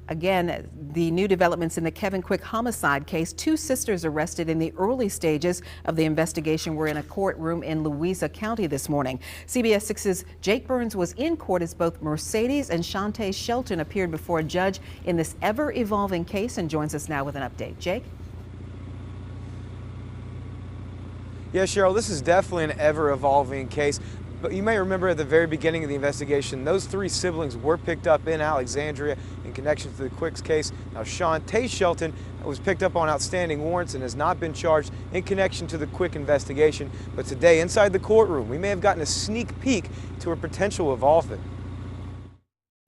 Again, the new developments in the Kevin Quick homicide case. Two sisters arrested in the early stages of the investigation were in a courtroom in Louisa County this morning. CBS 6's Jake Burns was in court as both Mercedes and Shantae Shelton appeared before a judge in this ever-evolving case and joins us now with an update. Jake? Yeah, Cheryl, this is definitely an ever-evolving case. But you may remember at the very beginning of the investigation, those three siblings were picked up in Alexandria in connection to the Quicks case. Now, Shantae Shelton was picked up on outstanding warrants and has not been charged in connection to the Quick investigation. But today, inside the courtroom, we may have gotten a sneak peek to her potential involvement.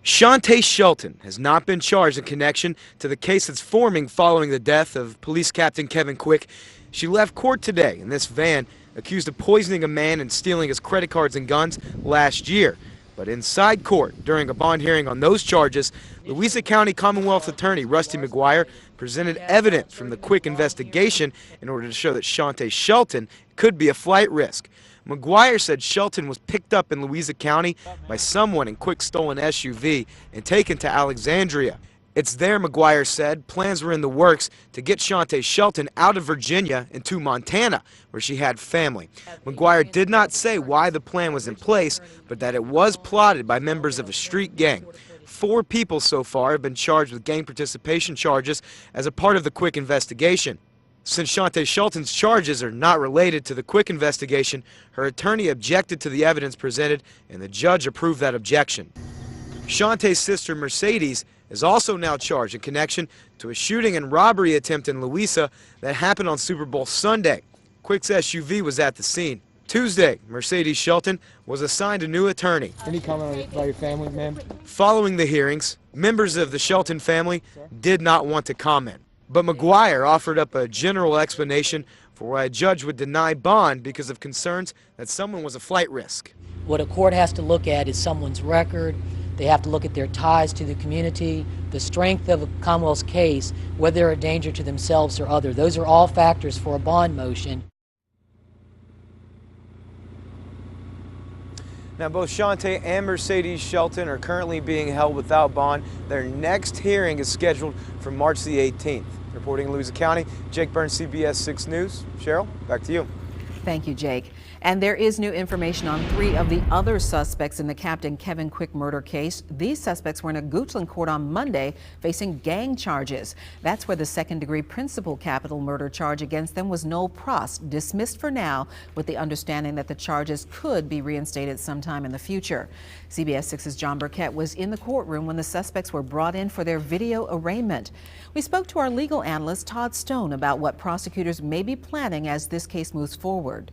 Shantae Shelton has not been charged in connection to the case that's forming following the death of Police Captain Kevin Quick. She left court today in this van accused of poisoning a man and stealing his credit cards and guns last year. But inside court, during a bond hearing on those charges, Louisa County Commonwealth Attorney Rusty McGuire presented evidence from the Quick investigation in order to show that Shantae Shelton could be a flight risk. McGuire said Shelton was picked up in Louisa County by someone in Quick's stolen SUV and taken to Alexandria. It's there, McGuire said, plans were in the works to get Shantae Shelton out of Virginia and to Montana, where she had family. McGuire did not say why the plan was in place, but that it was plotted by members of a street gang. 4 people so far have been charged with gang participation charges as a part of the Quick investigation. Since Shantae Shelton's charges are not related to the Quick investigation, her attorney objected to the evidence presented, and the judge approved that objection. Shantae's sister Mercedes is also now charged in connection to a shooting and robbery attempt in Louisa that happened on Super Bowl Sunday. Quick's SUV was at the scene. Tuesday, Mercedes Shelton was assigned a new attorney. Any comment about your family, ma'am? Following the hearings, members of the Shelton family did not want to comment. But McGuire offered up a general explanation for why a judge would deny bond because of concerns that someone was a flight risk. What a court has to look at is someone's record. They have to look at their ties to the community, the strength of a Commonwealth's case, whether they're a danger to themselves or others. Those are all factors for a bond motion. Now, both Shantae and Mercedes Shelton are currently being held without bond. Their next hearing is scheduled for March the 18th. Reporting in Louisa County, Jake Burns, CBS 6 News. Cheryl, back to you. Thank you, Jake. And there is new information on 3 of the other suspects in the Captain Kevin Quick murder case. These suspects were in a Goochland court on Monday facing gang charges. That's where the second-degree principal capital murder charge against them was Noel Prost, dismissed for now with the understanding that the charges could be reinstated sometime in the future. CBS 6's John Burkett was in the courtroom when the suspects were brought in for their video arraignment. We spoke to our legal analyst Todd Stone about what prosecutors may be planning as this case moves forward.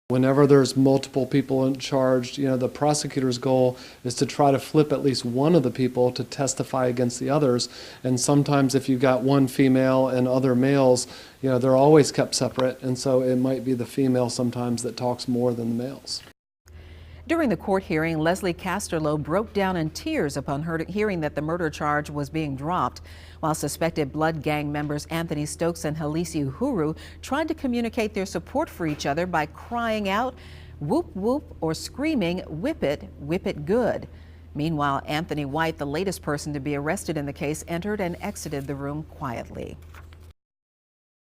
Whenever there's multiple people in charge, the prosecutor's goal is to try to flip at least one of the people to testify against the others. And sometimes if you've got one female and other males, they're always kept separate. And so it might be the female sometimes that talks more than the males. During the court hearing, Leslie Casterlow broke down in tears upon hearing that the murder charge was being dropped, while suspected blood gang members Anthony Stokes and Halisi Uhuru tried to communicate their support for each other by crying out, "Whoop, whoop," or screaming, whip it good." Meanwhile, Anthony White, the latest person to be arrested in the case, entered and exited the room quietly.